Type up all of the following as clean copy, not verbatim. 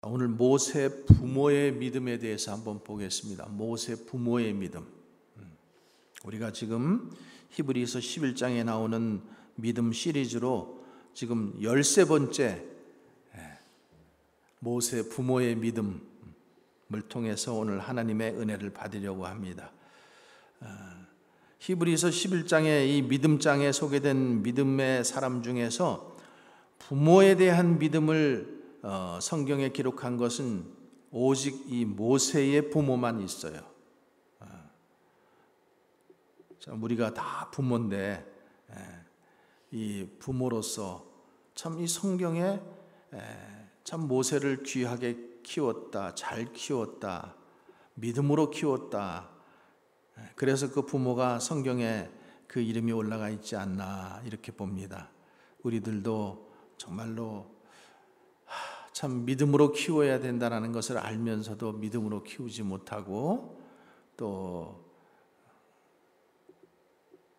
오늘 모세 부모의 믿음에 대해서 한번 보겠습니다. 모세 부모의 믿음. 우리가 지금 히브리서 11장에 나오는 믿음 시리즈로 지금 13번째 모세 부모의 믿음을 통해서 오늘 하나님의 은혜를 받으려고 합니다. 히브리서 11장의 이 믿음장에 소개된 믿음의 사람 중에서 부모에 대한 믿음을 성경에 기록한 것은 오직 이 모세의 부모만 있어요. 우리가 다 부모인데 이 부모로서 참 이 성경에 참 모세를 귀하게 키웠다, 잘 키웠다, 믿음으로 키웠다. 그래서 그 부모가 성경에 그 이름이 올라가 있지 않나 이렇게 봅니다. 우리들도 정말로 참 믿음으로 키워야 된다는 것을 알면서도 믿음으로 키우지 못하고 또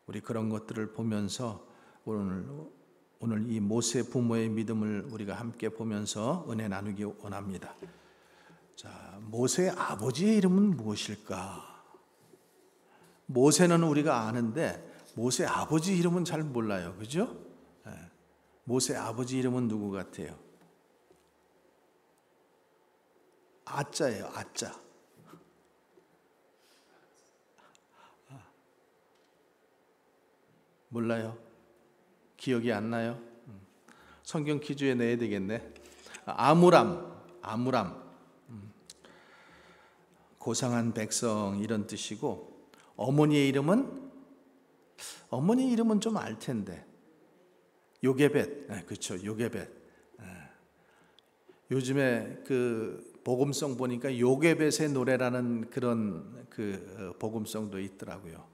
우리 그런 것들을 보면서 오늘 이 모세 부모의 믿음을 우리가 함께 보면서 은혜 나누기 원합니다. 자, 모세의 아버지의 이름은 무엇일까? 모세는 우리가 아는데 모세 아버지 이름은 잘 몰라요. 그죠? 모세 아버지 이름은 누구 같아요? 아짜예요. 아짜. 몰라요? 기억이 안 나요? 성경 퀴즈에 내야 되겠네. 아므람. 고상한 백성 이런 뜻이고 어머니의 이름은 좀 알 텐데 요게벳. 그렇죠. 요게벳. 요즘에 그 복음성 보니까 요게벳의 노래라는 그런 그 복음성도 있더라고요.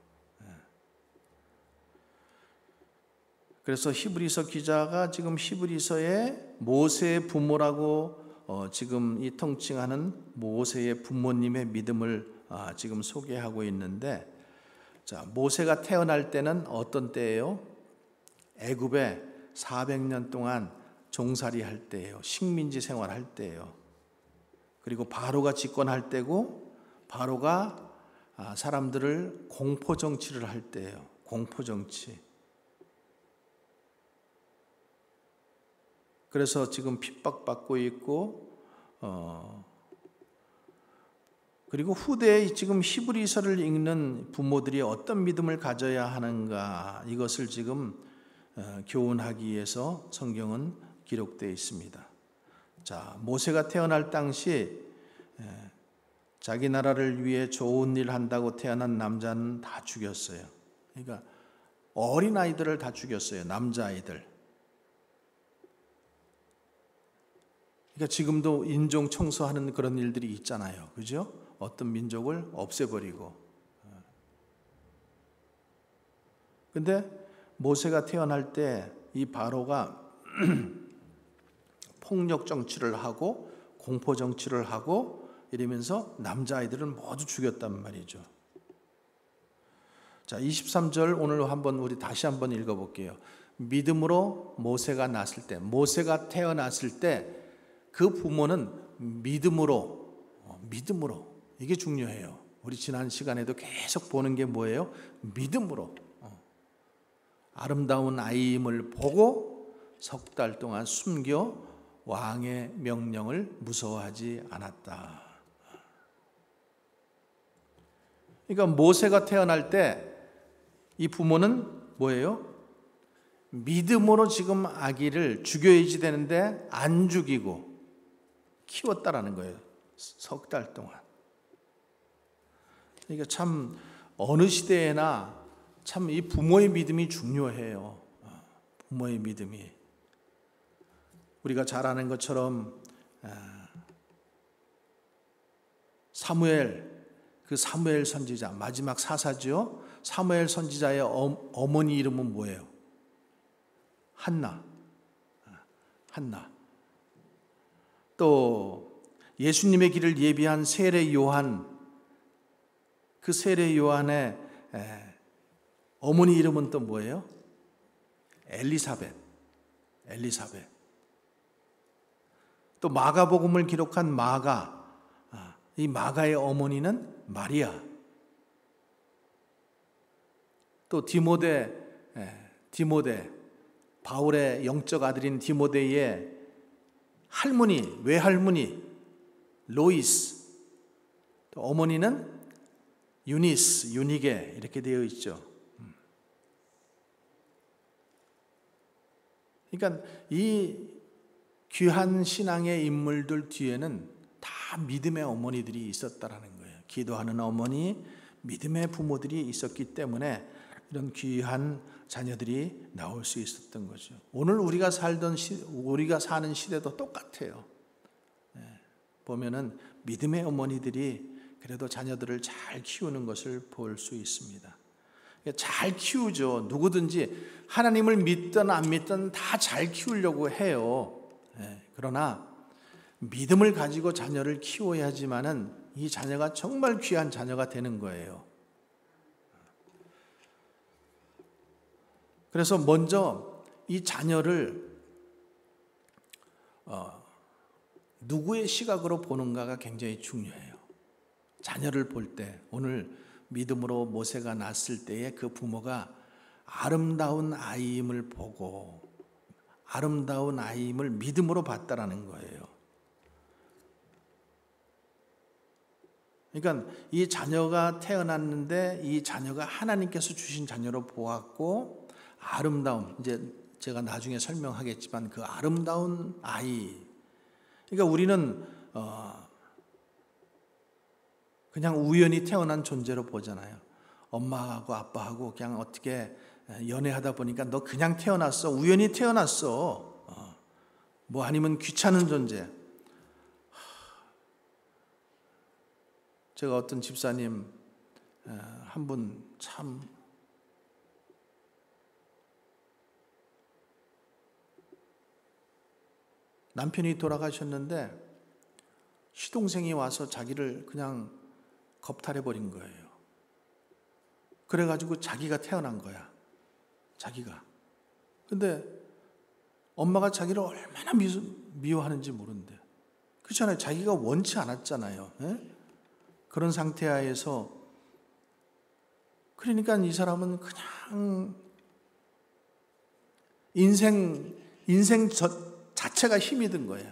그래서 히브리서 기자가 지금 히브리서의 모세의 부모라고 지금 이 통칭하는 모세의 부모님의 믿음을 지금 소개하고 있는데, 자, 모세가 태어날 때는 어떤 때예요? 애굽에 400년 동안 종살이 할 때예요. 식민지 생활할 때예요. 그리고 바로가 집권할 때고 바로가 사람들을 공포 정치를 할 때예요. 공포 정치. 그래서 지금 핍박받고 있고 그리고 후대에 지금 히브리서를 읽는 부모들이 어떤 믿음을 가져야 하는가 이것을 지금 교훈하기 위해서 성경은 기록되어 있습니다. 자, 모세가 태어날 당시 자기 나라를 위해 좋은 일 한다고 태어난 남자는 다 죽였어요. 그러니까 어린 아이들을 다 죽였어요. 남자아이들. 그러니까 지금도 인종 청소하는 그런 일들이 있잖아요. 그죠? 어떤 민족을 없애버리고. 근데 모세가 태어날 때 이 바로가 폭력 정치를 하고 공포 정치를 하고 이러면서 남자아이들을 모두 죽였단 말이죠. 자, 23절 오늘 우리 다시 한번 읽어볼게요. 믿음으로 모세가 났을 때, 모세가 태어났을 때 그 부모는 믿음으로 이게 중요해요. 우리 지난 시간에도 계속 보는 게 뭐예요? 믿음으로 아름다운 아이임을 보고 석 달 동안 숨겨 왕의 명령을 무서워하지 않았다. 그러니까 모세가 태어날 때 이 부모는 뭐예요? 믿음으로 지금 아기를 죽여야지 되는데 안 죽이고 키웠다라는 거예요. 석 달 동안. 그러니까 참 어느 시대에나 참 이 부모의 믿음이 중요해요. 부모의 믿음이. 우리가 잘 아는 것처럼 사무엘 선지자 마지막 사사죠. 사무엘 선지자의 어머니 이름은 뭐예요? 한나. 또 예수님의 길을 예비한 세례 요한, 그 세례 요한의 어머니 이름은 또 뭐예요? 엘리사벳. 또 마가복음을 기록한 마가, 이 마가의 어머니는 마리아. 또 디모데, 바울의 영적 아들인 디모데의 할머니, 외할머니 로이스, 또 어머니는 유니게 이렇게 되어 있죠. 그러니까 이 귀한 신앙의 인물들 뒤에는 다 믿음의 어머니들이 있었다라는 거예요. 기도하는 어머니, 믿음의 부모들이 있었기 때문에 이런 귀한 자녀들이 나올 수 있었던 거죠. 오늘 우리가 사는 시대도 똑같아요. 보면은 믿음의 어머니들이 그래도 자녀들을 잘 키우는 것을 볼 수 있습니다. 잘 키우죠. 누구든지 하나님을 믿든 안 믿든 다 잘 키우려고 해요. 그러나 믿음을 가지고 자녀를 키워야지만은 이 자녀가 정말 귀한 자녀가 되는 거예요. 그래서 먼저 이 자녀를 누구의 시각으로 보는가가 굉장히 중요해요. 자녀를 볼 때, 오늘 믿음으로 모세가 낳았을 때에 그 부모가 아름다운 아이임을 보고 아름다운 아이임을 믿음으로 봤다라는 거예요. 그러니까 이 자녀가 태어났는데 이 자녀가 하나님께서 주신 자녀로 보았고 아름다운, 이제 제가 나중에 설명하겠지만 그 아름다운 아이, 그러니까 우리는 그냥 우연히 태어난 존재로 보잖아요. 엄마하고 아빠하고 그냥 어떻게 연애하다 보니까 너 그냥 태어났어, 우연히 태어났어, 뭐 아니면 귀찮은 존재. 제가 어떤 집사님 한 분 참 남편이 돌아가셨는데 시동생이 와서 자기를 그냥 겁탈해버린 거예요. 그래가지고 자기가 태어난 거야. 자기가. 근데 엄마가 자기를 얼마나 미워하는지 모른대. 그렇잖아요. 자기가 원치 않았잖아요. 그런 상태 하에서, 그러니까 이 사람은 그냥 인생 자체가 힘이 든 거예요.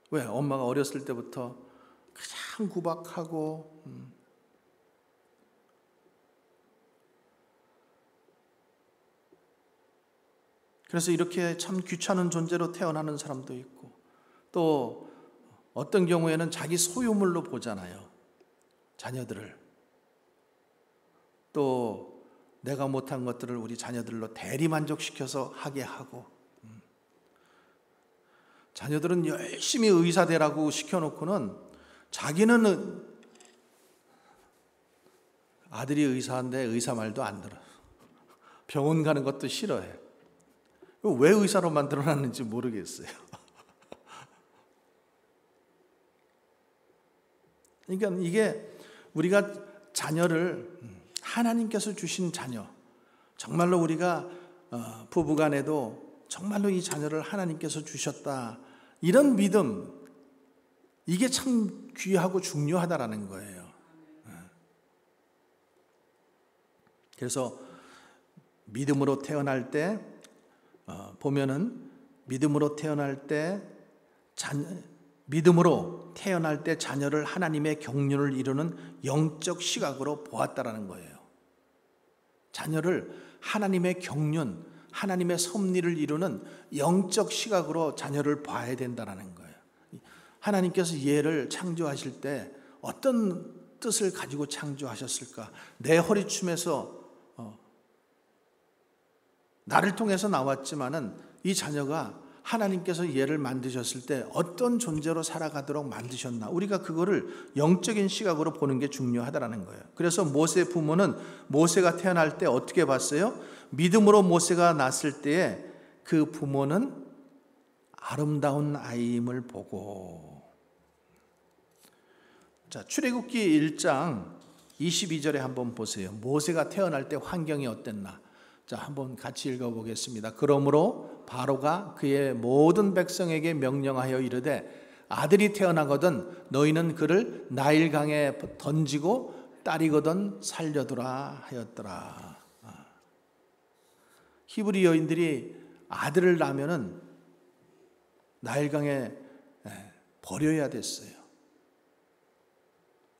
왜? 엄마가 어렸을 때부터 그냥 구박하고, 그래서 이렇게 참 귀찮은 존재로 태어나는 사람도 있고, 또 어떤 경우에는 자기 소유물로 보잖아요. 자녀들을. 또 내가 못한 것들을 우리 자녀들로 대리만족시켜서 하게 하고, 자녀들은 열심히 의사 되라고 시켜놓고는 자기는 아들이 의사인데 의사 말도 안 들어. 병원 가는 것도 싫어해. 왜 의사로 만들어놨는지 모르겠어요. 그러니까 이게 우리가 자녀를, 하나님께서 주신 자녀, 정말로 우리가 부부간에도 정말로 이 자녀를 하나님께서 주셨다, 이런 믿음, 이게 참 귀하고 중요하다라는 거예요. 그래서 믿음으로 태어날 때 보면은 믿음으로 태어날 때 자녀를 하나님의 경륜을 이루는 영적 시각으로 보았다라는 거예요. 자녀를 하나님의 경륜, 하나님의 섭리를 이루는 영적 시각으로 자녀를 봐야 된다는 거예요. 하나님께서 얘를 창조하실 때 어떤 뜻을 가지고 창조하셨을까? 내 허리춤에서 나를 통해서 나왔지만은 이 자녀가 하나님께서 얘를 만드셨을 때 어떤 존재로 살아가도록 만드셨나? 우리가 그거를 영적인 시각으로 보는 게 중요하다라는 거예요. 그래서 모세 부모는 모세가 태어날 때 어떻게 봤어요? 믿음으로 모세가 낳았을 때에 그 부모는 아름다운 아이임을 보고. 자, 출애굽기 1장 22절에 한번 보세요. 모세가 태어날 때 환경이 어땠나? 자, 한번 같이 읽어보겠습니다. 그러므로 바로가 그의 모든 백성에게 명령하여 이르되 아들이 태어나거든 너희는 그를 나일강에 던지고 딸이거든 살려두라 하였더라. 히브리 여인들이 아들을 낳으면은 나일강에 버려야 됐어요.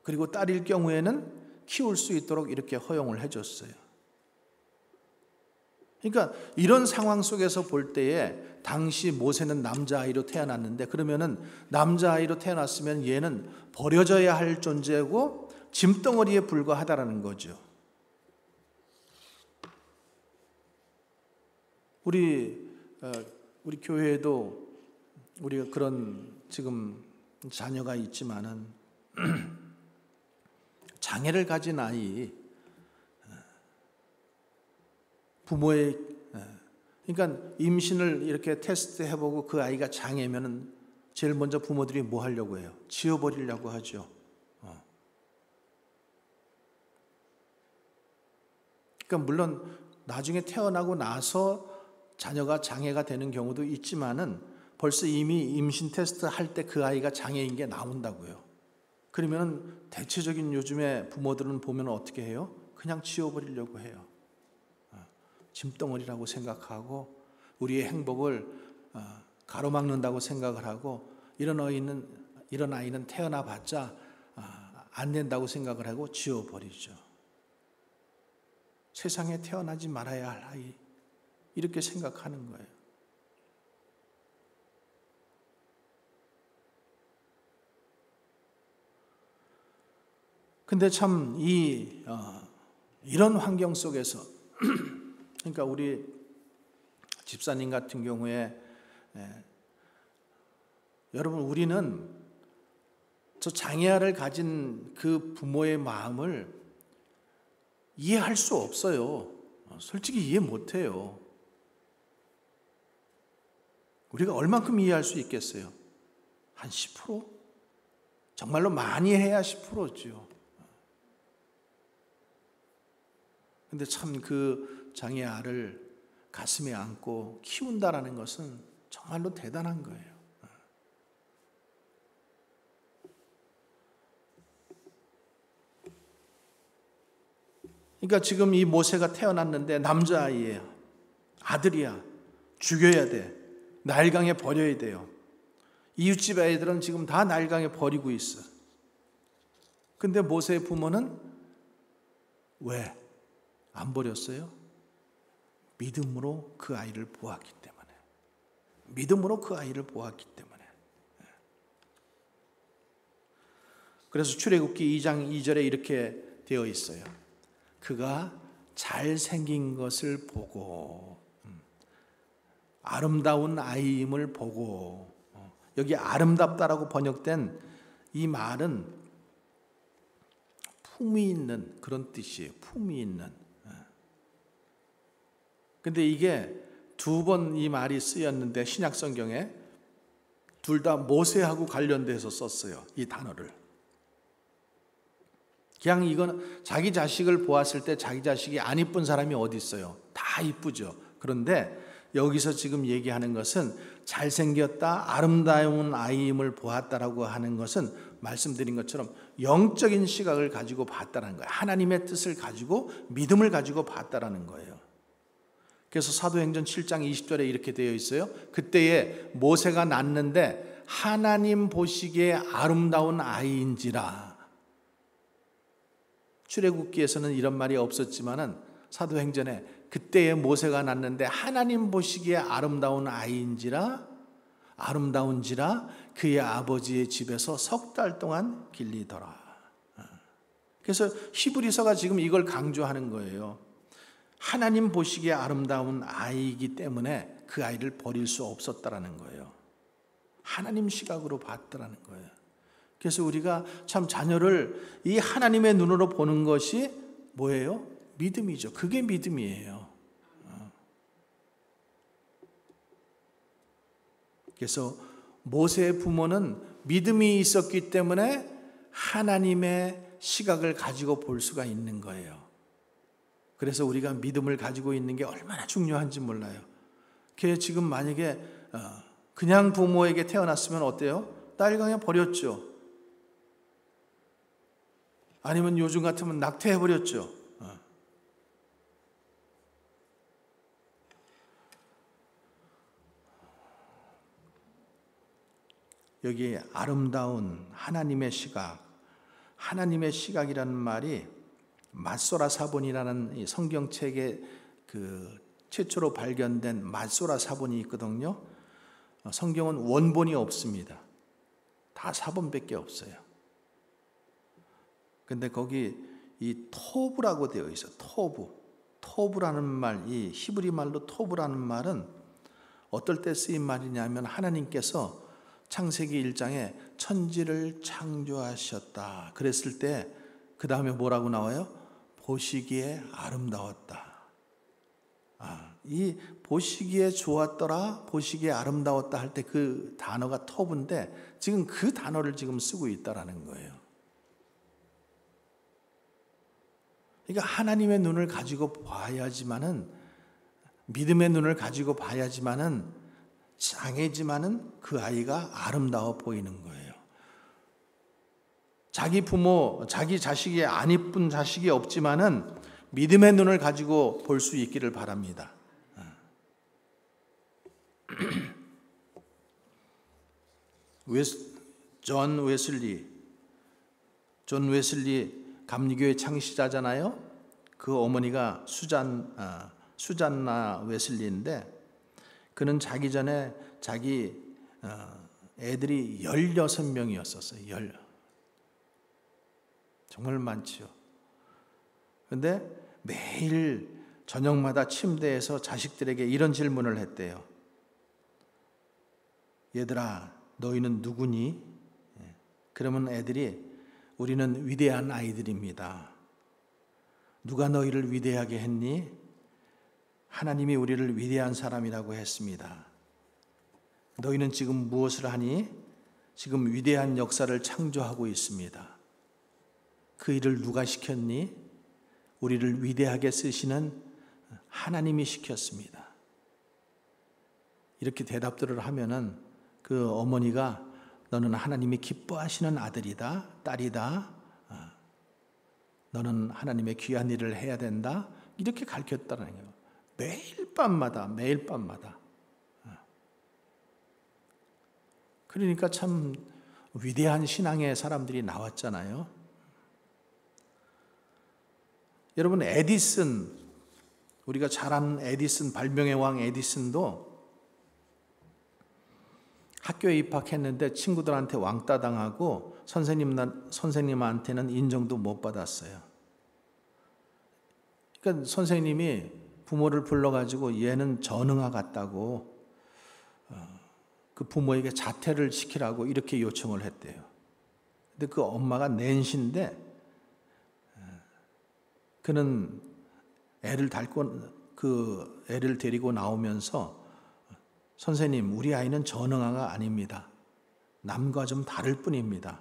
그리고 딸일 경우에는 키울 수 있도록 이렇게 허용을 해줬어요. 그러니까 이런 상황 속에서 볼 때에 당시 모세는 남자아이로 태어났는데, 그러면은 남자아이로 태어났으면 얘는 버려져야 할 존재고 짐덩어리에 불과하다라는 거죠. 우리 교회에도 우리가 그런 지금 자녀가 있지만은 장애를 가진 아이, 부모의, 그러니까 임신을 이렇게 테스트 해보고 그 아이가 장애면은 제일 먼저 부모들이 뭐 하려고 해요? 지워버리려고 하죠. 그러니까 물론 나중에 태어나고 나서 자녀가 장애가 되는 경우도 있지만은 벌써 이미 임신 테스트 할 때 그 아이가 장애인 게 나온다고요. 그러면 대체적인 요즘에 부모들은 보면 어떻게 해요? 그냥 지워버리려고 해요. 짐덩어리라고 생각하고 우리의 행복을 가로막는다고 생각을 하고, 이런 아이는 태어나봤자 안 된다고 생각을 하고 지워버리죠. 세상에 태어나지 말아야 할 아이, 이렇게 생각하는 거예요. 근데 참 이런 환경 속에서 그러니까 우리 집사님 같은 경우에 여러분, 우리는 저 장애아를 가진 그 부모의 마음을 이해할 수 없어요. 솔직히 이해 못해요. 우리가 얼만큼 이해할 수 있겠어요? 한 10%? 정말로 많이 해야 10%죠. 근데 참 그 장애아를 가슴에 안고 키운다라는 것은 정말로 대단한 거예요. 그러니까 지금 이 모세가 태어났는데 남자아이예요. 아들이야. 죽여야 돼. 나일강에 버려야 돼요. 이웃집 아이들은 지금 다 나일강에 버리고 있어. 근데 모세의 부모는 왜 안 버렸어요? 믿음으로 그 아이를 보았기 때문에. 믿음으로 그 아이를 보았기 때문에. 그래서 출애굽기 2장 2절에 이렇게 되어 있어요. 그가 잘생긴 것을 보고, 아름다운 아이임을 보고, 여기 아름답다라고 번역된 이 말은 품이 있는 그런 뜻이에요. 품이 있는. 근데 이게 두 번 이 말이 쓰였는데 신약 성경에 둘 다 모세하고 관련돼서 썼어요. 이 단어를. 그냥 이건 자기 자식을 보았을 때 자기 자식이 안 이쁜 사람이 어디 있어요? 다 이쁘죠. 그런데 여기서 지금 얘기하는 것은 잘생겼다, 아름다운 아이임을 보았다라고 하는 것은 말씀드린 것처럼 영적인 시각을 가지고 봤다는 거예요. 하나님의 뜻을 가지고 믿음을 가지고 봤다라는 거예요. 그래서 사도행전 7장 20절에 이렇게 되어 있어요. 그때에 모세가 낳는데 하나님 보시기에 아름다운 아이인지라. 출애굽기에서는 이런 말이 없었지만은 사도행전에 그때에 모세가 낳는데 하나님 보시기에 아름다운 아이인지라, 아름다운지라 그의 아버지의 집에서 3달 동안 길리더라. 그래서 히브리서가 지금 이걸 강조하는 거예요. 하나님 보시기에 아름다운 아이이기 때문에 그 아이를 버릴 수 없었다라는 거예요. 하나님 시각으로 봤다라는 거예요. 그래서 우리가 참 자녀를 이 하나님의 눈으로 보는 것이 뭐예요? 믿음이죠. 그게 믿음이에요. 그래서 모세의 부모는 믿음이 있었기 때문에 하나님의 시각을 가지고 볼 수가 있는 거예요. 그래서 우리가 믿음을 가지고 있는 게 얼마나 중요한지 몰라요. 걔 지금 만약에 그냥 부모에게 태어났으면 어때요? 딸 그냥 버렸죠. 아니면 요즘 같으면 낙태해버렸죠. 여기 아름다운 하나님의 시각, 하나님의 시각이라는 말이 맛소라 사본이라는 이 성경책에 그 최초로 발견된 맛소라 사본이 있거든요. 성경은 원본이 없습니다. 다 사본밖에 없어요. 근데 거기 이 토브라고 되어 있어요. 토브라는 말, 이 히브리 말로 토브라는 말은 어떨 때 쓰인 말이냐면 하나님께서 창세기 1장에 천지를 창조하셨다 그랬을 때 그 다음에 뭐라고 나와요? 보시기에 아름다웠다. 이 보시기에 좋았더라, 보시기에 아름다웠다 할 때 그 단어가 토브인데 지금 그 단어를 지금 쓰고 있다라는 거예요. 그러니까 하나님의 눈을 가지고 봐야지만은, 믿음의 눈을 가지고 봐야지만은, 장애지만은 그 아이가 아름다워 보이는 거예요. 자기 부모, 자기 자식이 안 이쁜 자식이 없지만은 믿음의 눈을 가지고 볼 수 있기를 바랍니다. 존 웨슬리 감리교의 창시자잖아요. 그 어머니가 수잔나 웨슬리인데 그는 자기 전에 자기 애들이 16명이었었어요. 정말 많지요. 그런데 매일 저녁마다 침대에서 자식들에게 이런 질문을 했대요. 얘들아, 너희는 누구니? 그러면 애들이 우리는 위대한 아이들입니다. 누가 너희를 위대하게 했니? 하나님이 우리를 위대한 사람이라고 했습니다. 너희는 지금 무엇을 하니? 지금 위대한 역사를 창조하고 있습니다. 그 일을 누가 시켰니? 우리를 위대하게 쓰시는 하나님이 시켰습니다. 이렇게 대답들을 하면은 그 어머니가 너는 하나님이 기뻐하시는 아들이다, 딸이다. 너는 하나님의 귀한 일을 해야 된다. 이렇게 가르쳤다는 거예요. 매일 밤마다. 그러니까 참 위대한 신앙의 사람들이 나왔잖아요. 여러분, 에디슨, 우리가 잘 아는 에디슨, 발명의 왕 에디슨도 학교에 입학했는데 친구들한테 왕따 당하고 선생님한테는 인정도 못 받았어요. 그러니까 선생님이 부모를 불러가지고 얘는 전응아 같다고 그 부모에게 자퇴를 시키라고 이렇게 요청을 했대요. 근데 그 엄마가 낸시인데 그는 애를 데리고 나오면서 선생님, 우리 아이는 전응아가 아닙니다. 남과 좀 다를 뿐입니다.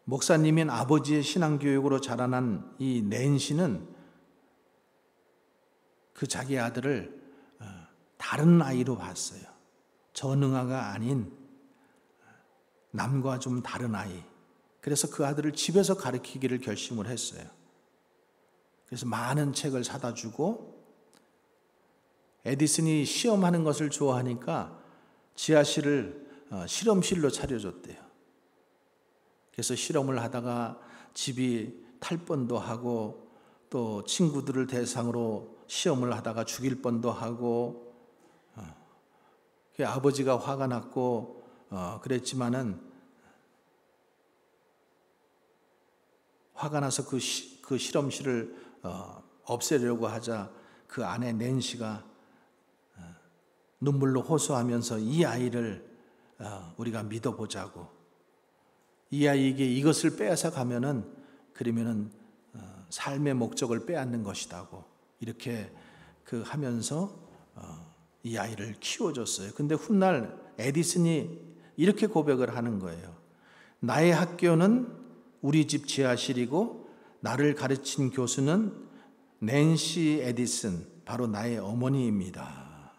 목사님인 아버지의 신앙교육으로 자라난 이 낸시는 그 자기 아들을 다른 아이로 봤어요. 전응아가 아닌 남과 좀 다른 아이. 그래서 그 아들을 집에서 가르치기를 결심을 했어요. 그래서 많은 책을 사다 주고 에디슨이 시험하는 것을 좋아하니까 지하실을 실험실로 차려줬대요. 그래서 실험을 하다가 집이 탈 뻔도 하고 또 친구들을 대상으로 시험을 하다가 죽일 뻔도 하고 아버지가 화가 났고 그랬지만은 화가 나서 그 실험실을 없애려고 하자 그 아내 낸시가 눈물로 호소하면서 이 아이를 우리가 믿어보자고, 이 아이에게 이것을 빼앗아 가면은 그러면은 삶의 목적을 빼앗는 것이다고 이렇게 하면서 이 아이를 키워줬어요. 근데 훗날 에디슨이 이렇게 고백을 하는 거예요. 나의 학교는 우리 집 지하실이고 나를 가르친 교수는 낸시 에디슨, 바로 나의 어머니입니다.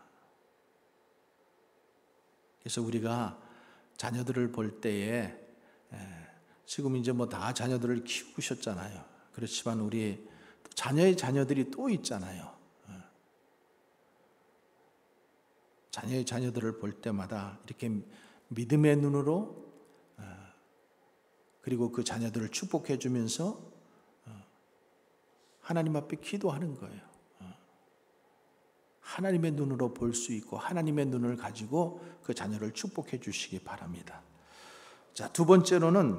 그래서 우리가 자녀들을 볼 때에 지금 이제 뭐 다 자녀들을 키우셨잖아요. 그렇지만 우리 자녀의 자녀들이 또 있잖아요. 자녀의 자녀들을 볼 때마다 이렇게 믿음의 눈으로 그리고 그 자녀들을 축복해 주면서 하나님 앞에 기도하는 거예요. 하나님의 눈으로 볼 수 있고 하나님의 눈을 가지고 그 자녀를 축복해 주시기 바랍니다. 자, 두 번째로는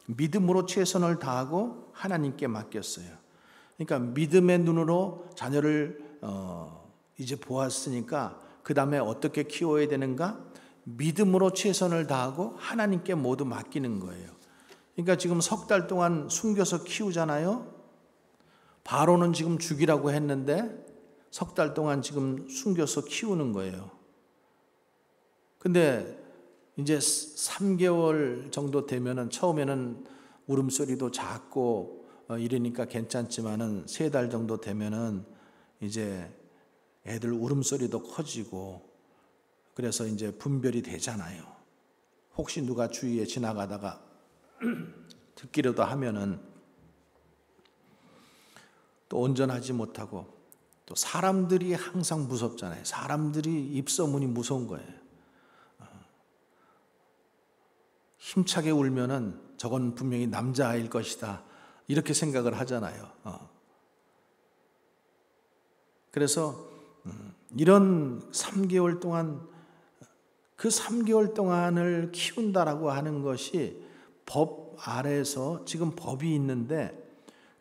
믿음으로 최선을 다하고 하나님께 맡겼어요. 그러니까 믿음의 눈으로 자녀를 이제 보았으니까 그 다음에 어떻게 키워야 되는가? 믿음으로 최선을 다하고 하나님께 모두 맡기는 거예요. 그러니까 지금 석 달 동안 숨겨서 키우잖아요. 바로는 지금 죽이라고 했는데 석 달 동안 지금 숨겨서 키우는 거예요. 근데 이제 3개월 정도 되면은 처음에는 울음소리도 작고 이러니까 괜찮지만은 3달 정도 되면은 이제 애들 울음소리도 커지고 그래서 이제 분별이 되잖아요. 혹시 누가 주위에 지나가다가 듣기라도 하면은 또 온전하지 못하고 또 사람들이 항상 무섭잖아요. 사람들이 입소문이 무서운 거예요. 힘차게 울면은 저건 분명히 남자아이일 것이다. 이렇게 생각을 하잖아요. 그래서 이런 3개월 동안 그 3개월 동안을 키운다라고 하는 것이 법 아래에서 지금 법이 있는데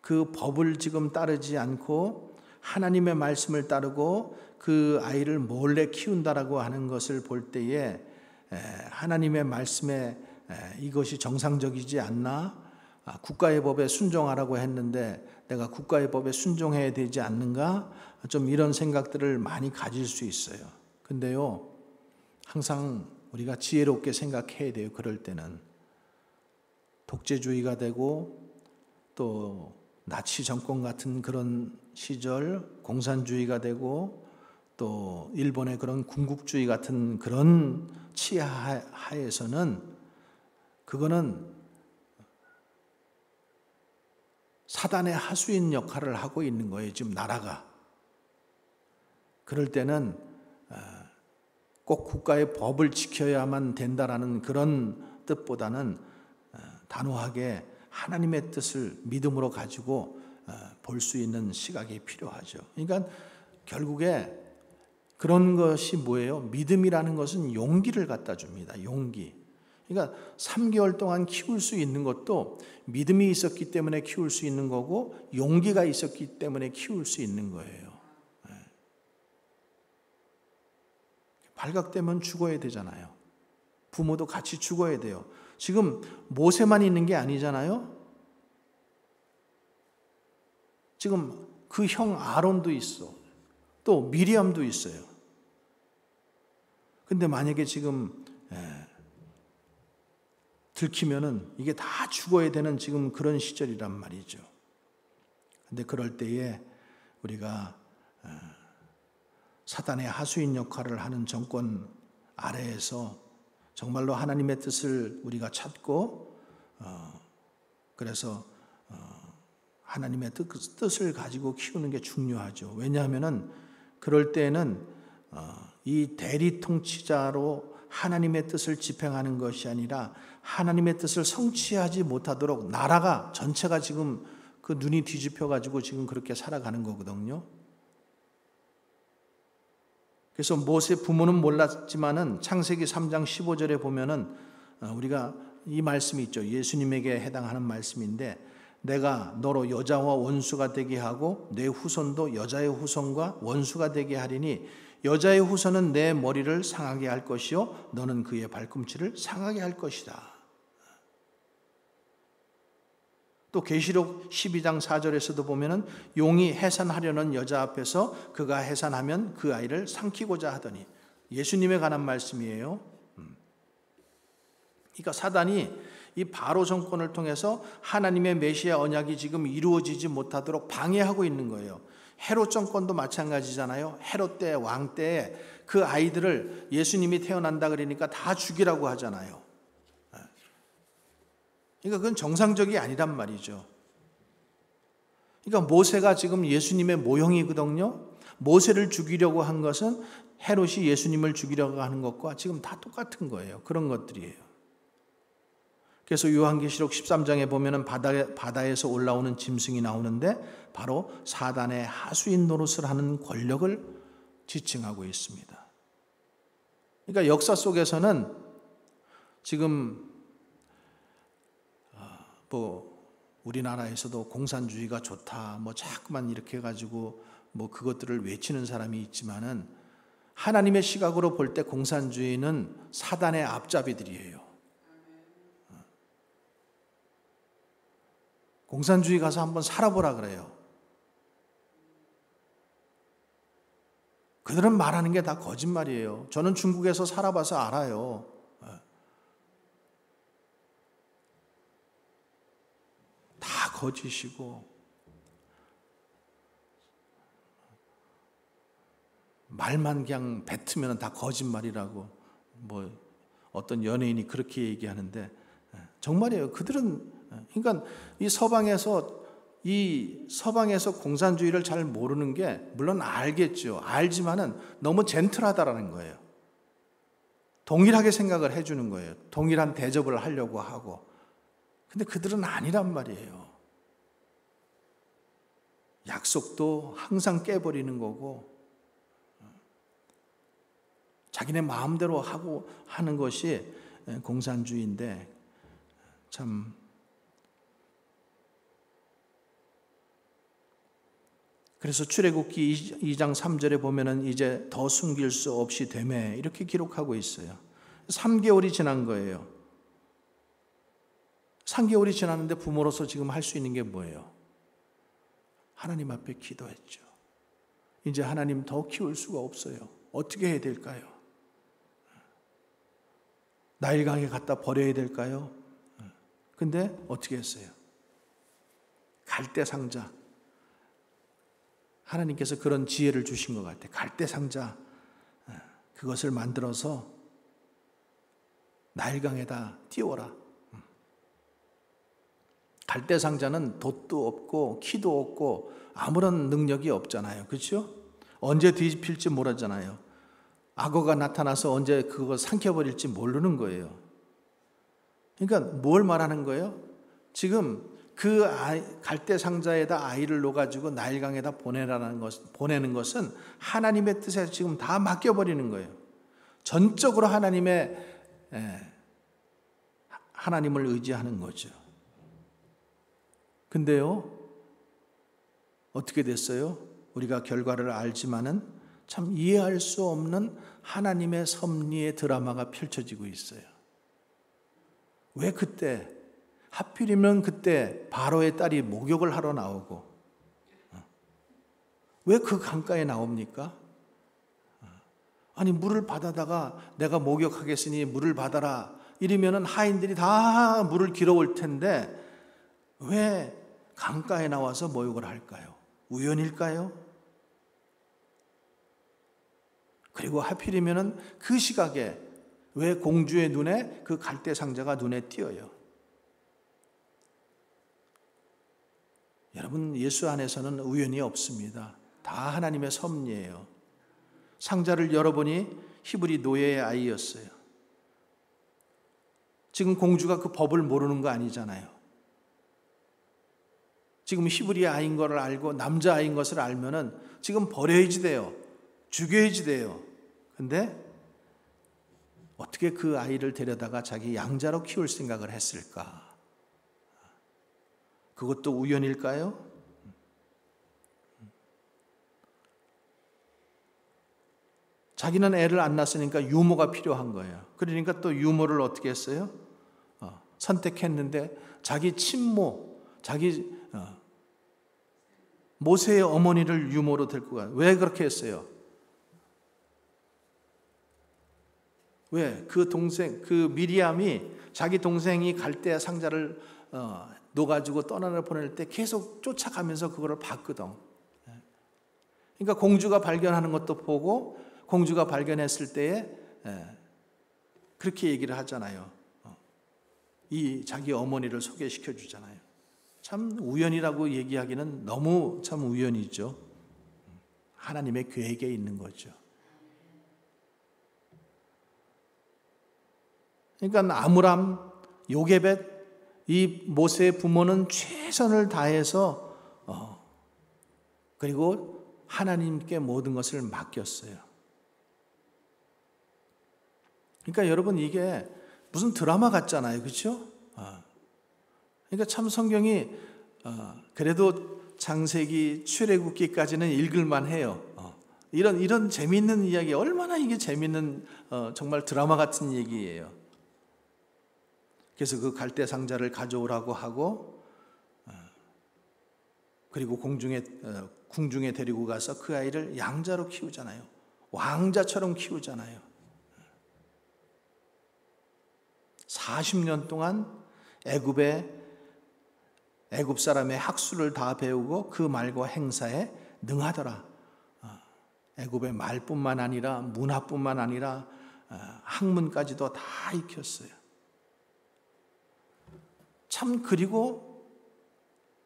그 법을 지금 따르지 않고 하나님의 말씀을 따르고 그 아이를 몰래 키운다라고 하는 것을 볼 때에 하나님의 말씀에 이것이 정상적이지 않나? 국가의 법에 순종하라고 했는데 내가 국가의 법에 순종해야 되지 않는가? 좀 이런 생각들을 많이 가질 수 있어요. 근데요, 항상 우리가 지혜롭게 생각해야 돼요. 그럴 때는 독재주의가 되고 또 나치 정권 같은 그런 시절 공산주의가 되고 또 일본의 그런 군국주의 같은 그런 치하에서는 그거는 사단의 하수인 역할을 하고 있는 거예요. 지금 나라가. 그럴 때는 꼭 국가의 법을 지켜야만 된다라는 그런 뜻보다는 단호하게 하나님의 뜻을 믿음으로 가지고 볼 수 있는 시각이 필요하죠. 그러니까 결국에 그런 것이 뭐예요? 믿음이라는 것은 용기를 갖다 줍니다. 용기. 그러니까 3개월 동안 키울 수 있는 것도 믿음이 있었기 때문에 키울 수 있는 거고 용기가 있었기 때문에 키울 수 있는 거예요. 발각되면 죽어야 되잖아요. 부모도 같이 죽어야 돼요. 지금 모세만 있는 게 아니잖아요. 지금 그 형 아론도 있어. 또 미리암도 있어요. 근데 만약에 지금 들키면은 이게 다 죽어야 되는 지금 그런 시절이란 말이죠. 근데 그럴 때에 우리가 사단의 하수인 역할을 하는 정권 아래에서 정말로 하나님의 뜻을 우리가 찾고 그래서 하나님의 뜻을 가지고 키우는 게 중요하죠. 왜냐하면은 그럴 때에는 이 대리 통치자로 하나님의 뜻을 집행하는 것이 아니라 하나님의 뜻을 성취하지 못하도록 나라가 전체가 지금 그 눈이 뒤집혀 가지고 지금 그렇게 살아가는 거거든요. 그래서 모세 부모는 몰랐지만은 창세기 3장 15절에 보면은 우리가 이 말씀이 있죠. 예수님에게 해당하는 말씀인데 내가 너로 여자와 원수가 되게 하고 내 후손도 여자의 후손과 원수가 되게 하리니 여자의 후손은 내 머리를 상하게 할 것이요 너는 그의 발꿈치를 상하게 할 것이다. 또 계시록 12장 4절에서도 보면은 용이 해산하려는 여자 앞에서 그가 해산하면 그 아이를 삼키고자 하더니 예수님에 관한 말씀이에요. 그러니까 사단이 이 바로 정권을 통해서 하나님의 메시아 언약이 지금 이루어지지 못하도록 방해하고 있는 거예요. 헤롯 정권도 마찬가지잖아요. 헤롯 때, 왕 때에 그 아이들을 예수님이 태어난다 그러니까 다 죽이라고 하잖아요. 그러니까 그건 정상적이 아니란 말이죠. 그러니까 모세가 지금 예수님의 모형이거든요. 모세를 죽이려고 한 것은 헤롯이 예수님을 죽이려고 하는 것과 지금 다 똑같은 거예요. 그런 것들이에요. 그래서 요한계시록 13장에 보면은 바다에서 올라오는 짐승이 나오는데 바로 사단의 하수인 노릇을 하는 권력을 지칭하고 있습니다. 그러니까 역사 속에서는 지금 우리나라에서도 공산주의가 좋다, 자꾸만 이렇게 해가지고 그것들을 외치는 사람이 있지만은 하나님의 시각으로 볼 때 공산주의는 사단의 앞잡이들이에요. 공산주의 가서 한번 살아보라 그래요. 그들은 말하는 게 다 거짓말이에요. 저는 중국에서 살아봐서 알아요. 다 거짓이고 말만 그냥 뱉으면 다 거짓말이라고 어떤 연예인이 그렇게 얘기하는데 정말이에요. 그들은 그러니까 이 서방에서 공산주의를 잘 모르는 게 물론 알겠죠. 알지만은 너무 젠틀하다라는 거예요. 동일하게 생각을 해주는 거예요. 동일한 대접을 하려고 하고. 근데 그들은 아니란 말이에요. 약속도 항상 깨버리는 거고 자기네 마음대로 하고 하는 것이 공산주의인데 참 그래서 출애굽기 2장 3절에 보면은 이제 더 숨길 수 없이 되매 이렇게 기록하고 있어요. 3개월이 지난 거예요. 3개월이 지났는데 부모로서 지금 할 수 있는 게 뭐예요? 하나님 앞에 기도했죠. 이제 하나님 더 키울 수가 없어요. 어떻게 해야 될까요? 나일강에 갖다 버려야 될까요? 근데 어떻게 했어요? 갈대 상자. 하나님께서 그런 지혜를 주신 것 같아요. 갈대 상자. 그것을 만들어서 나일강에다 띄워라. 갈대 상자는 돛도 없고 키도 없고 아무런 능력이 없잖아요. 그렇죠? 언제 뒤집힐지 모르잖아요. 악어가 나타나서 언제 그거 삼켜버릴지 모르는 거예요. 그러니까 뭘 말하는 거예요? 지금 그 갈대 상자에다 아이를 놓아가지고 나일강에다 보내는 것은 하나님의 뜻에 지금 다 맡겨버리는 거예요. 전적으로 하나님을 의지하는 거죠. 근데요, 어떻게 됐어요? 우리가 결과를 알지만은 참 이해할 수 없는 하나님의 섭리의 드라마가 펼쳐지고 있어요. 왜 그때, 하필이면 그때 바로의 딸이 목욕을 하러 나오고, 왜 그 강가에 나옵니까? 아니, 물을 받아다가 내가 목욕하겠으니 물을 받아라. 이러면은 하인들이 다 물을 길어올 텐데, 왜 강가에 나와서 목욕을 할까요? 우연일까요? 그리고 하필이면은 그 시각에 왜 공주의 눈에 그 갈대 상자가 눈에 띄어요? 여러분, 예수 안에서는 우연이 없습니다. 다 하나님의 섭리예요. 상자를 열어보니 히브리 노예의 아이였어요. 지금 공주가 그 법을 모르는 거 아니잖아요. 지금 히브리 아이인 것을 알고 남자아이인 것을 알면은 지금 버려야지 돼요. 죽여야지 돼요. 근데 어떻게 그 아이를 데려다가 자기 양자로 키울 생각을 했을까? 그것도 우연일까요? 자기는 애를 안 낳았으니까 유모가 필요한 거예요. 그러니까 또 유모를 어떻게 했어요? 선택했는데 자기 친모, 모세의 어머니를 유모로 데리고 가요. 왜 그렇게 했어요? 왜? 그 동생, 그 미리암이 자기 동생이 갈대 상자를 놓아가지고 떠나려 보낼 때 계속 쫓아가면서 그거를 봤거든. 그러니까 공주가 발견하는 것도 보고, 공주가 발견했을 때에 그렇게 얘기를 하잖아요. 이 자기 어머니를 소개시켜 주잖아요. 참 우연이라고 얘기하기는 너무 참 우연이죠. 하나님의 계획에 있는 거죠. 그러니까 아므람, 요게벳, 이 모세의 부모는 최선을 다해서 그리고 하나님께 모든 것을 맡겼어요. 그러니까 여러분, 이게 무슨 드라마 같잖아요, 그렇죠? 그러니까 참 성경이 그래도 창세기, 출애굽기까지는 읽을만 해요. 이런 재미있는 이야기, 얼마나 이게 재미있는 정말 드라마 같은 얘기예요. 그래서 그 갈대 상자를 가져오라고 하고, 그리고 궁중에 데리고 가서 그 아이를 양자로 키우잖아요. 왕자처럼 키우잖아요. 40년 동안 애굽 사람의 학수를 다 배우고 그 말과 행사에 능하더라. 애굽의 말뿐만 아니라 문화뿐만 아니라 학문까지도 다 익혔어요. 참, 그리고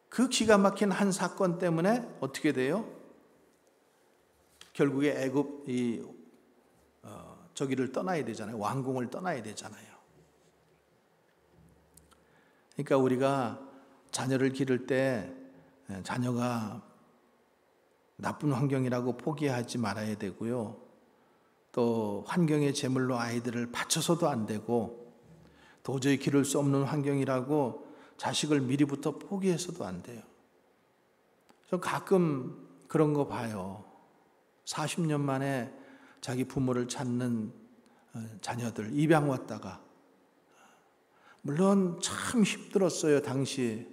그 기가 막힌 한 사건 때문에 어떻게 돼요? 결국에 애굽 저기를 떠나야 되잖아요. 왕궁을 떠나야 되잖아요. 그러니까 우리가 자녀를 기를 때 자녀가 나쁜 환경이라고 포기하지 말아야 되고요. 또 환경의 제물로 아이들을 바쳐서도 안 되고, 도저히 기를 수 없는 환경이라고 자식을 미리부터 포기해서도 안 돼요. 저 가끔 그런 거 봐요. 40년 만에 자기 부모를 찾는 자녀들, 입양 왔다가, 물론 참 힘들었어요. 당시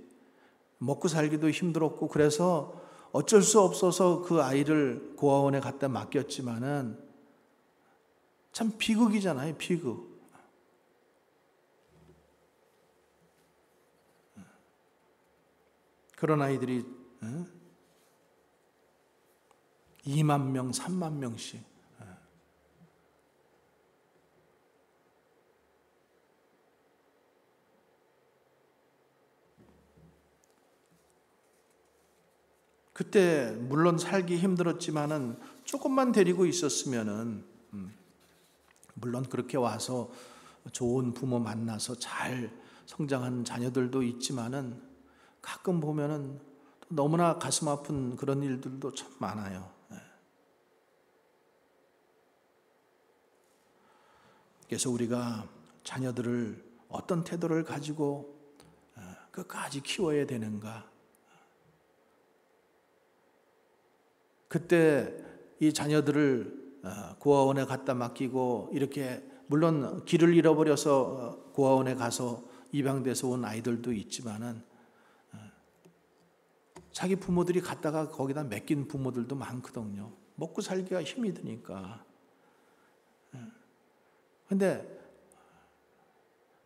먹고 살기도 힘들었고, 그래서 어쩔 수 없어서 그 아이를 고아원에 갖다 맡겼지만은 참 비극이잖아요. 비극. 그런 아이들이 2만 명, 3만 명씩. 그때 물론 살기 힘들었지만은 조금만 데리고 있었으면은 물론 그렇게 와서 좋은 부모 만나서 잘 성장한 자녀들도 있지만은 가끔 보면은 너무나 가슴 아픈 그런 일들도 참 많아요. 그래서 우리가 자녀들을 어떤 태도를 가지고 끝까지 키워야 되는가? 그때 이 자녀들을 고아원에 갖다 맡기고, 이렇게 물론 길을 잃어버려서 고아원에 가서 입양돼서 온 아이들도 있지만은 자기 부모들이 갖다가 거기다 맡긴 부모들도 많거든요. 먹고 살기가 힘이 드니까. 근데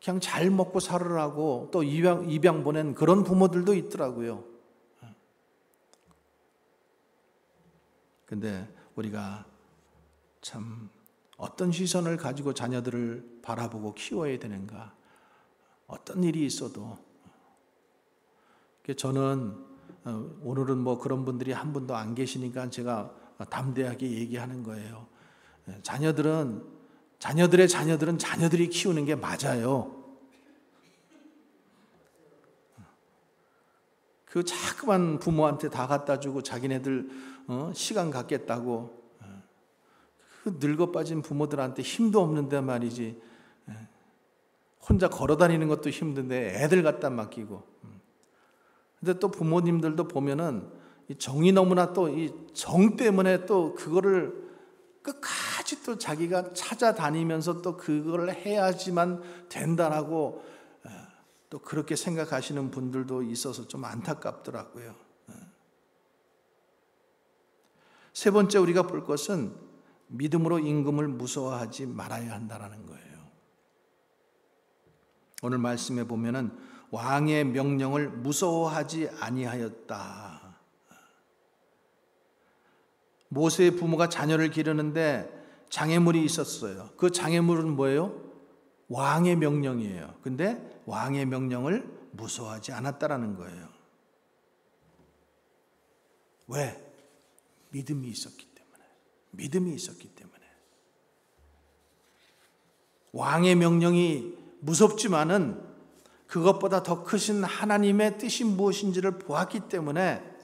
그냥 잘 먹고 살으라고 또 입양 보낸 그런 부모들도 있더라고요. 근데 우리가 참 어떤 시선을 가지고 자녀들을 바라보고 키워야 되는가? 어떤 일이 있어도. 저는 오늘은 뭐 그런 분들이 한 분도 안 계시니까 제가 담대하게 얘기하는 거예요. 자녀들의 자녀들은 자녀들이 키우는 게 맞아요. 그 자그만 부모한테 다 갖다 주고 자기네들 시간 갖겠다고, 그 늙어 빠진 부모들한테 힘도 없는데 말이지, 혼자 걸어 다니는 것도 힘든데 애들 갖다 맡기고. 근데 또 부모님들도 보면은 이 정이 너무나, 또 이 정 때문에 또 그거를 끝까지 또 자기가 찾아다니면서 또 그걸 해야지만 된다라고 또 그렇게 생각하시는 분들도 있어서 좀 안타깝더라고요. 세 번째 우리가 볼 것은 믿음으로 임금을 무서워하지 말아야 한다는 거예요. 오늘 말씀에 보면은 왕의 명령을 무서워하지 아니하였다. 모세의 부모가 자녀를 기르는데 장애물이 있었어요. 그 장애물은 뭐예요? 왕의 명령이에요. 근데 왕의 명령을 무서워하지 않았다라는 거예요. 왜? 믿음이 있었기 때문에. 믿음이 있었기 때문에. 왕의 명령이 무섭지만은 그것보다 더 크신 하나님의 뜻이 무엇인지를 보았기 때문에,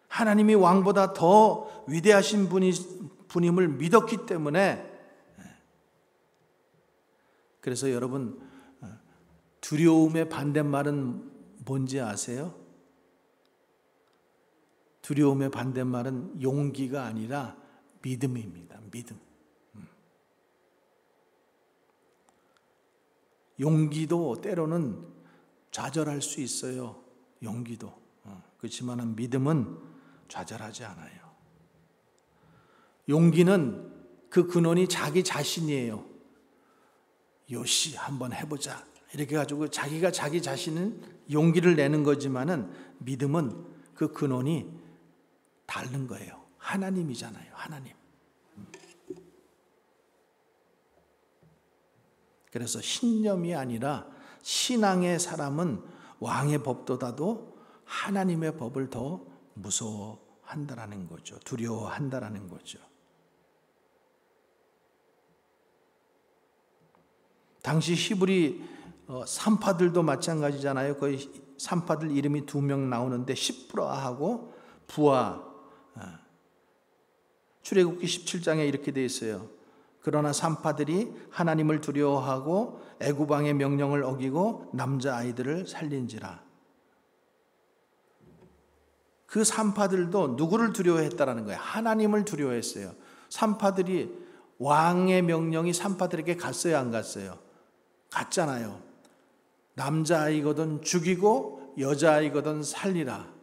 하나님이 왕보다 더 위대하신 분임을 믿었기 때문에, 그래서 여러분, 두려움의 반대말은 뭔지 아세요? 두려움의 반대말은 용기가 아니라 믿음입니다. 믿음. 용기도 때로는 좌절할 수 있어요. 용기도. 그렇지만 믿음은 좌절하지 않아요. 용기는 그 근원이 자기 자신이에요. 요시 한번 해보자 이렇게 가지고 자기가 자기 자신은 용기를 내는 거지만은 믿음은 그 근원이 다른 거예요. 하나님이잖아요. 하나님. 그래서 신념이 아니라 신앙의 사람은 왕의 법보다도 하나님의 법을 더 무서워한다라는 거죠. 두려워한다라는 거죠. 당시 히브리 산파들도 마찬가지잖아요. 거의 산파들 이름이 2명 나오는데 시프라하고 부하. 출애굽기 17장에 이렇게 되어 있어요. 그러나 산파들이 하나님을 두려워하고 애굽 왕의 명령을 어기고 남자아이들을 살린지라. 그 산파들도 누구를 두려워했다라는 거예요? 하나님을 두려워했어요. 산파들이 왕의 명령이 산파들에게 갔어요, 안 갔어요? 갔잖아요. 남자아이거든 죽이고 여자아이거든 살리라.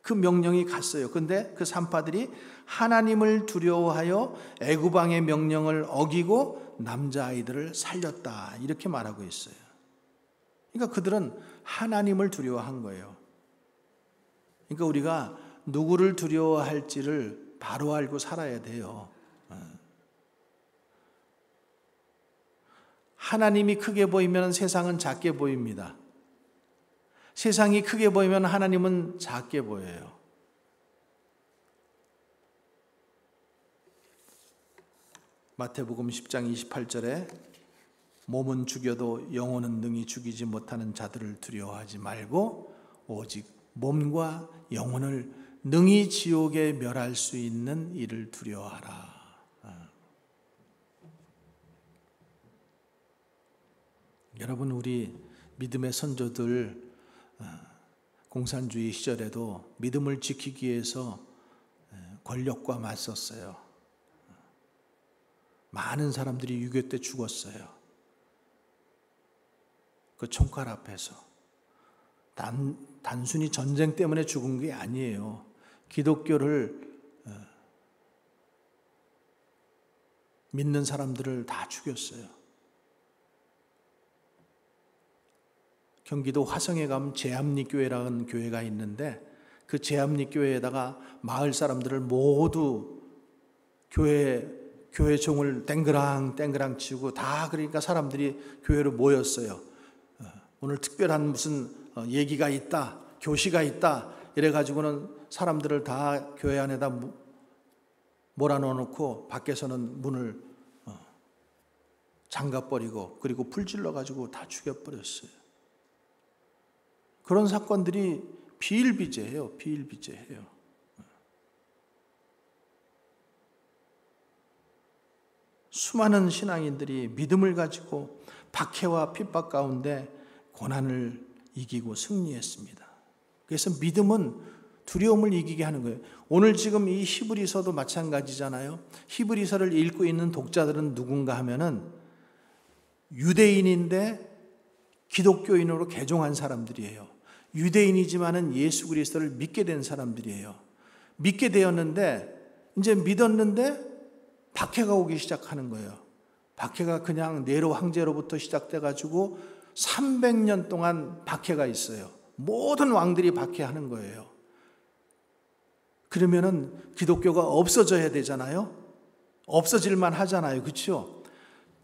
그 명령이 갔어요. 근데 그 산파들이 하나님을 두려워하여 애굽 왕의 명령을 어기고 남자아이들을 살렸다. 이렇게 말하고 있어요. 그러니까 그들은 하나님을 두려워한 거예요. 그러니까 우리가 누구를 두려워할지를 바로 알고 살아야 돼요. 하나님이 크게 보이면 세상은 작게 보입니다. 세상이 크게 보이면 하나님은 작게 보여요. 마태복음 10장 28절에 몸은 죽여도 영혼은 능히 죽이지 못하는 자들을 두려워하지 말고 오직 몸과 영혼을 능히 지옥에 멸할 수 있는 이를 두려워하라. 여러분, 우리 믿음의 선조들 공산주의 시절에도 믿음을 지키기 위해서 권력과 맞섰어요. 많은 사람들이 유교 때 죽었어요. 그 총칼 앞에서. 단순히 전쟁 때문에 죽은 게 아니에요. 기독교를 믿는 사람들을 다 죽였어요. 경기도 화성에 가면 제암리교회라는 교회가 있는데 그 제암리교회에다가 마을 사람들을 모두 교회 종을 땡그랑 치고 다, 그러니까 사람들이 교회로 모였어요. 오늘 특별한 무슨 얘기가 있다, 교시가 있다 이래가지고는 사람들을 다 교회 안에다 몰아넣어놓고 밖에서는 문을 잠가버리고 그리고 불 질러가지고 다 죽여버렸어요. 그런 사건들이 비일비재해요. 비일비재해요. 수많은 신앙인들이 믿음을 가지고 박해와 핍박 가운데 고난을 이기고 승리했습니다. 그래서 믿음은 두려움을 이기게 하는 거예요. 오늘 지금 이 히브리서도 마찬가지잖아요. 히브리서를 읽고 있는 독자들은 누군가 하면은 유대인인데 기독교인으로 개종한 사람들이에요. 유대인이지만은 예수 그리스도를 믿게 된 사람들이에요. 믿게 되었는데 이제 믿었는데 박해가 오기 시작하는 거예요. 박해가 그냥 네로 황제로부터 시작돼 가지고 300년 동안 박해가 있어요. 모든 왕들이 박해하는 거예요. 그러면은 기독교가 없어져야 되잖아요. 없어질만 하잖아요. 그렇죠?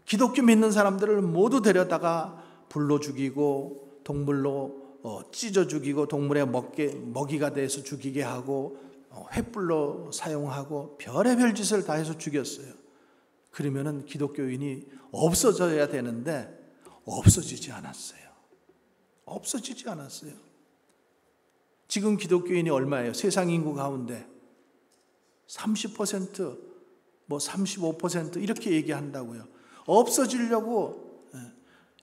기독교 믿는 사람들을 모두 데려다가 불로 죽이고 동물로 찢어 죽이고 동물의 먹이가 돼서 죽이게 하고 횃불로 사용하고 별의별 짓을 다 해서 죽였어요. 그러면은 기독교인이 없어져야 되는데 없어지지 않았어요. 없어지지 않았어요. 지금 기독교인이 얼마예요? 세상 인구 가운데 30%, 뭐 35% 이렇게 얘기한다고요. 없어지려고.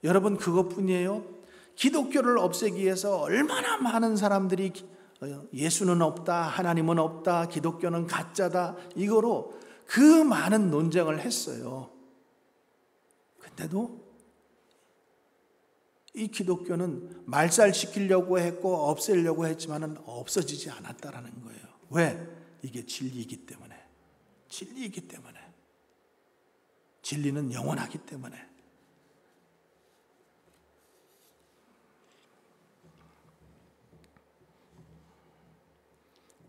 여러분 그것뿐이에요. 기독교를 없애기 위해서 얼마나 많은 사람들이 예수는 없다, 하나님은 없다, 기독교는 가짜다, 이거로 그 많은 논쟁을 했어요. 근데도 이 기독교는 말살시키려고 했고 없애려고 했지만 없어지지 않았다라는 거예요. 왜? 이게 진리이기 때문에. 진리이기 때문에. 진리는 영원하기 때문에.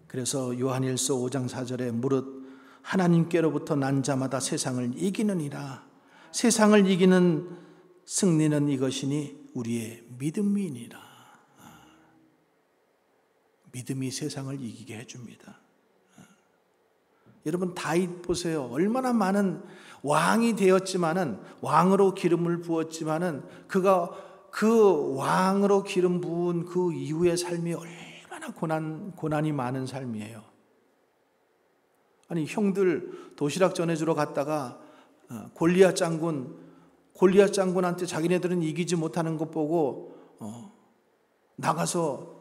그래서 요한일서 5장 4절에 무릇 하나님께로부터 난 자마다 세상을 이기느니라. 세상을 이기는 승리는 이것이니 우리의 믿음이니라. 믿음이 세상을 이기게 해줍니다. 여러분 다윗 보세요. 얼마나 많은 왕이 되었지만은, 왕으로 기름을 부었지만은, 그가 그 왕으로 기름 부은 그 이후의 삶이 얼마나 고난이 많은 삶이에요. 아니 형들 도시락 전해주러 갔다가 골리앗 장군한테 자기네들은 이기지 못하는 것 보고 나가서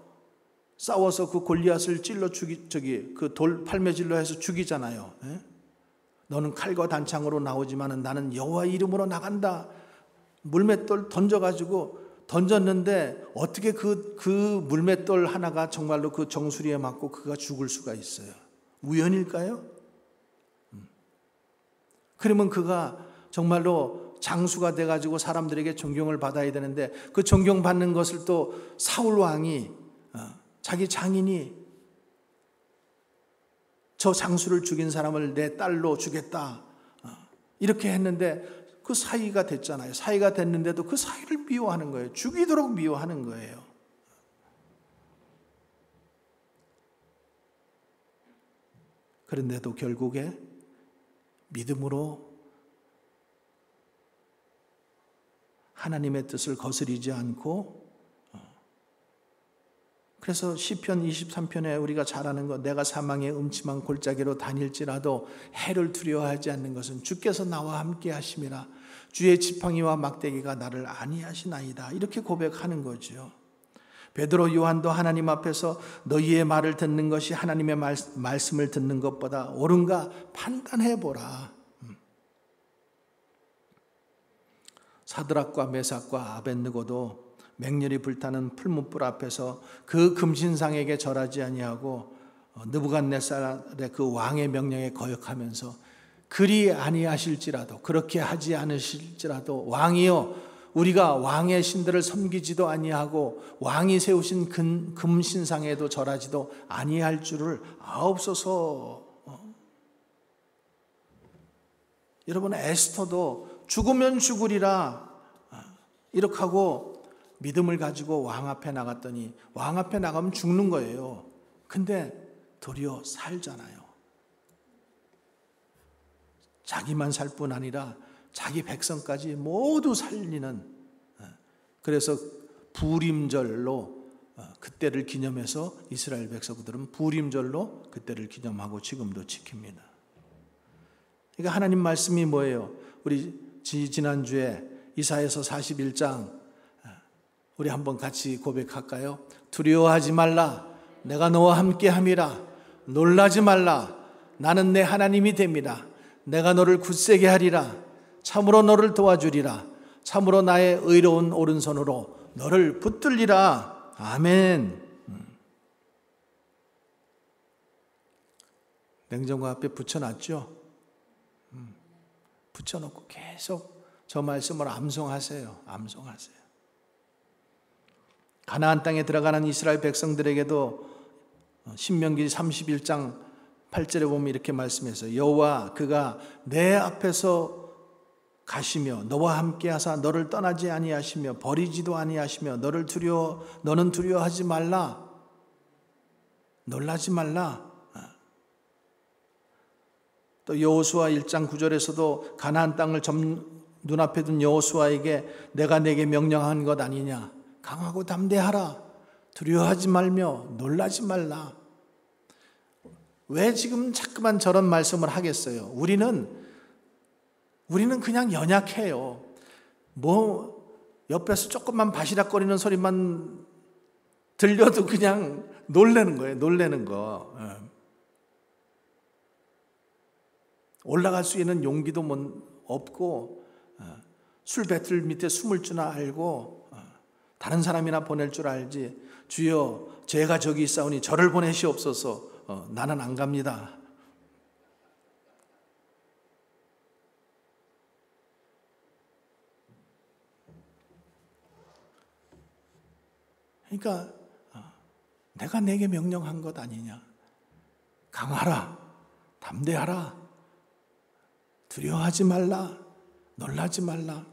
싸워서 그 골리앗을 찔러 그 돌 팔매질로 해서 죽이잖아요. 에? 너는 칼과 단창으로 나오지만은 나는 여호와 이름으로 나간다. 물맷돌 던졌는데 어떻게 그 물맷돌 하나가 정말로 그 정수리에 맞고 그가 죽을 수가 있어요? 우연일까요? 그러면 그가 정말로 장수가 돼가지고 사람들에게 존경을 받아야 되는데 그 존경받는 것을 또 사울 왕이 자기 장인이 저 장수를 죽인 사람을 내 딸로 주겠다 이렇게 했는데 그 사이가 됐잖아요. 사이가 됐는데도 그 사이를 미워하는 거예요. 죽이도록 미워하는 거예요. 그런데도 결국에 믿음으로 하나님의 뜻을 거스리지 않고, 그래서 시편 23편에 우리가 잘 아는 것, 내가 사망의 음침한 골짜기로 다닐지라도 해를 두려워하지 않는 것은 주께서 나와 함께 하심이라. 주의 지팡이와 막대기가 나를 안위하시나이다. 이렇게 고백하는 거죠. 베드로 요한도 하나님 앞에서 너희의 말을 듣는 것이 하나님의 말씀을 듣는 것보다 옳은가 판단해보라. 사드락과 메삭과 아벳느고도 맹렬히 불타는 풀무불 앞에서 그 금신상에게 절하지 아니하고 느부갓네살의 그 왕의 명령에 거역하면서 그리 아니하실지라도, 그렇게 하지 않으실지라도 왕이여 우리가 왕의 신들을 섬기지도 아니하고 왕이 세우신 금신상에도 절하지도 아니할 줄을 아옵소서. 여러분 에스더도 죽으면 죽으리라 이렇게 하고 믿음을 가지고 왕 앞에 나갔더니 왕 앞에 나가면 죽는 거예요. 근데 도리어 살잖아요. 자기만 살 뿐 아니라 자기 백성까지 모두 살리는, 그래서 부림절로 그때를 기념해서 이스라엘 백성들은 부림절로 그때를 기념하고 지금도 지킵니다. 그러니까 하나님 말씀이 뭐예요? 우리 지난주에 이사야서 41장 우리 한번 같이 고백할까요? 두려워하지 말라, 내가 너와 함께 함이라. 놀라지 말라, 나는 내 하나님이 됩니다. 내가 너를 굳세게 하리라. 참으로 너를 도와주리라. 참으로 나의 의로운 오른손으로 너를 붙들리라. 아멘. 냉장고 앞에 붙여놨죠? 붙여놓고 계속 저 말씀을 암송하세요. 암송하세요. 가나안 땅에 들어가는 이스라엘 백성들에게도 신명기 31장 8절에 보면 이렇게 말씀해서 여호와 그가 내 앞에서 가시며 너와 함께 하사 너를 떠나지 아니하시며 버리지도 아니하시며 너는 두려워하지 말라, 놀라지 말라. 또 여호수아 1장 9절에서도 가나안 땅을 눈앞에 둔 여호수아에게 내가 내게 명령한 것 아니냐, 강하고 담대하라, 두려워하지 말며 놀라지 말라. 왜 지금 자꾸만 저런 말씀을 하겠어요? 우리는 그냥 연약해요. 옆에서 조금만 바시락거리는 소리만 들려도 그냥 놀라는 거예요. 놀라는 거. 올라갈 수 있는 용기도 없고, 술 배틀 밑에 숨을 줄 알고, 다른 사람이나 보낼 줄 알지, 주여 제가 저기 있사오니 저를 보내시옵소서, 나는 안 갑니다. 그러니까 내가 내게 명령한 것 아니냐, 강하라, 담대하라, 두려워하지 말라, 놀라지 말라.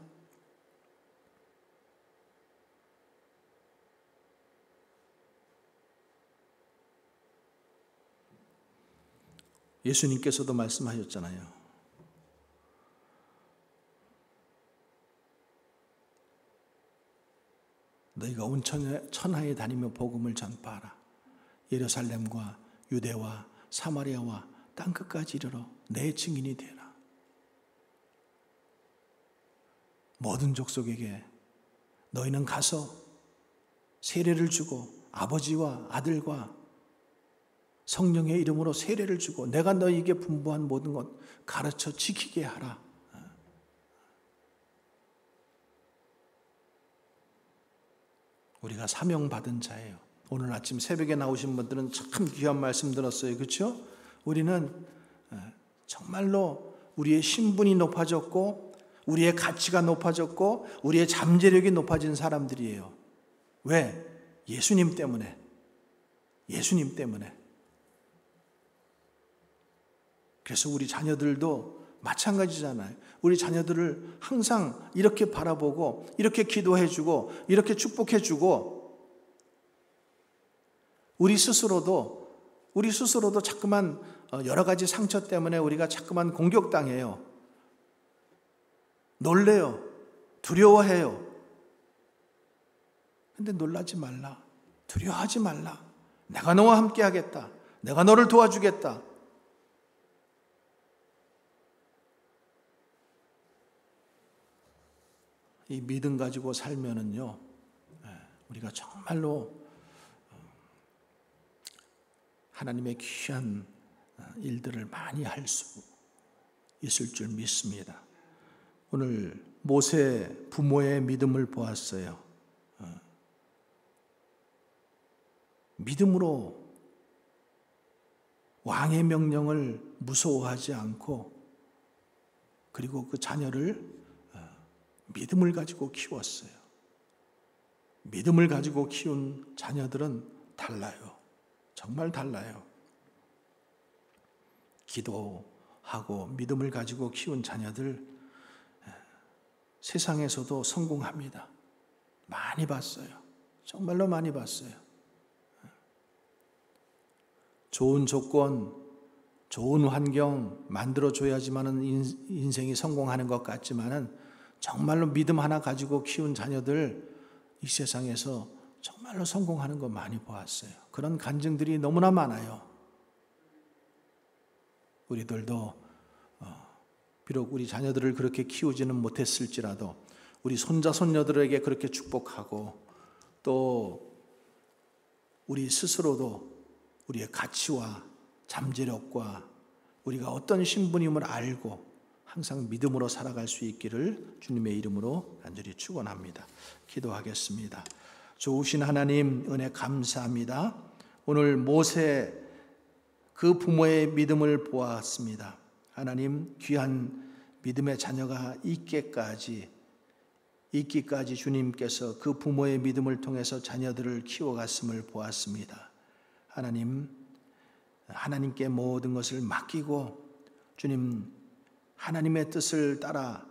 예수님께서도 말씀하셨잖아요. 너희가 온 천하에 다니며 복음을 전파하라. 예루살렘과 유대와 사마리아와 땅끝까지 이르러 내 증인이 되라. 모든 족속에게 너희는 가서 세례를 주고 아버지와 아들과 성령의 이름으로 세례를 주고 내가 너희에게 분부한 모든 것 가르쳐 지키게 하라. 우리가 사명받은 자예요. 오늘 아침 새벽에 나오신 분들은 참 귀한 말씀 들었어요. 그렇죠? 우리는 정말로 우리의 신분이 높아졌고 우리의 가치가 높아졌고 우리의 잠재력이 높아진 사람들이에요. 왜? 예수님 때문에. 예수님 때문에. 그래서 우리 자녀들도 마찬가지잖아요. 우리 자녀들을 항상 이렇게 바라보고 이렇게 기도해주고 이렇게 축복해주고 우리 스스로도 자꾸만 여러 가지 상처 때문에 우리가 자꾸만 공격당해요. 놀래요. 두려워해요. 근데 놀라지 말라. 두려워하지 말라. 내가 너와 함께 하겠다. 내가 너를 도와주겠다. 이 믿음 가지고 살면은요, 우리가 정말로 하나님의 귀한 일들을 많이 할 수 있을 줄 믿습니다. 오늘 모세 부모의 믿음을 보았어요. 믿음으로 왕의 명령을 무서워하지 않고 그리고 그 자녀를 믿음을 가지고 키웠어요. 믿음을 가지고 키운 자녀들은 달라요. 정말 달라요. 기도하고 믿음을 가지고 키운 자녀들 세상에서도 성공합니다. 많이 봤어요. 정말로 많이 봤어요. 좋은 조건, 좋은 환경 만들어줘야지만은 인생이 성공하는 것 같지만은 정말로 믿음 하나 가지고 키운 자녀들 이 세상에서 정말로 성공하는 거 많이 보았어요. 그런 간증들이 너무나 많아요. 우리들도 비록 우리 자녀들을 그렇게 키우지는 못했을지라도 우리 손자 손녀들에게 그렇게 축복하고 또 우리 스스로도 우리의 가치와 잠재력과 우리가 어떤 신분임을 알고 항상 믿음으로 살아갈 수 있기를 주님의 이름으로 간절히 축원합니다. 기도하겠습니다. 좋으신 하나님 은혜 감사합니다. 오늘 모세 그 부모의 믿음을 보았습니다. 하나님, 귀한 믿음의 자녀가 있기까지 주님께서 그 부모의 믿음을 통해서 자녀들을 키워갔음을 보았습니다. 하나님, 하나님께 모든 것을 맡기고 주님, 하나님의 뜻을 따라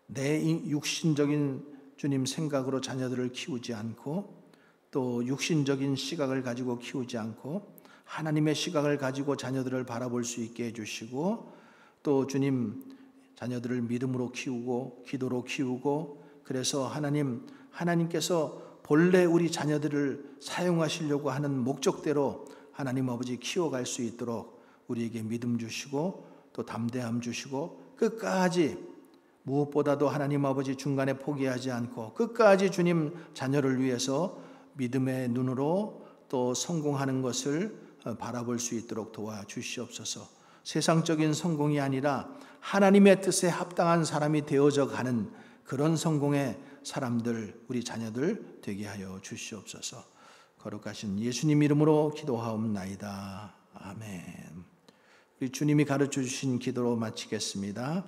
내 육신적인 주님 생각으로 자녀들을 키우지 않고 또 육신적인 시각을 가지고 키우지 않고 하나님의 시각을 가지고 자녀들을 바라볼 수 있게 해주시고 또 주님, 자녀들을 믿음으로 키우고 기도로 키우고 그래서 하나님께서 본래 우리 자녀들을 사용하시려고 하는 목적대로 하나님 아버지 키워갈 수 있도록 우리에게 믿음 주시고 또 담대함 주시고 끝까지 무엇보다도 하나님 아버지 중간에 포기하지 않고 끝까지 주님 자녀를 위해서 믿음의 눈으로 또 성공하는 것을 바라볼 수 있도록 도와주시옵소서. 세상적인 성공이 아니라 하나님의 뜻에 합당한 사람이 되어져 가는 그런 성공의 사람들, 우리 자녀들 되게 하여 주시옵소서. 거룩하신 예수님 이름으로 기도하옵나이다. 아멘. 우리 주님이 가르쳐 주신 기도로 마치겠습니다.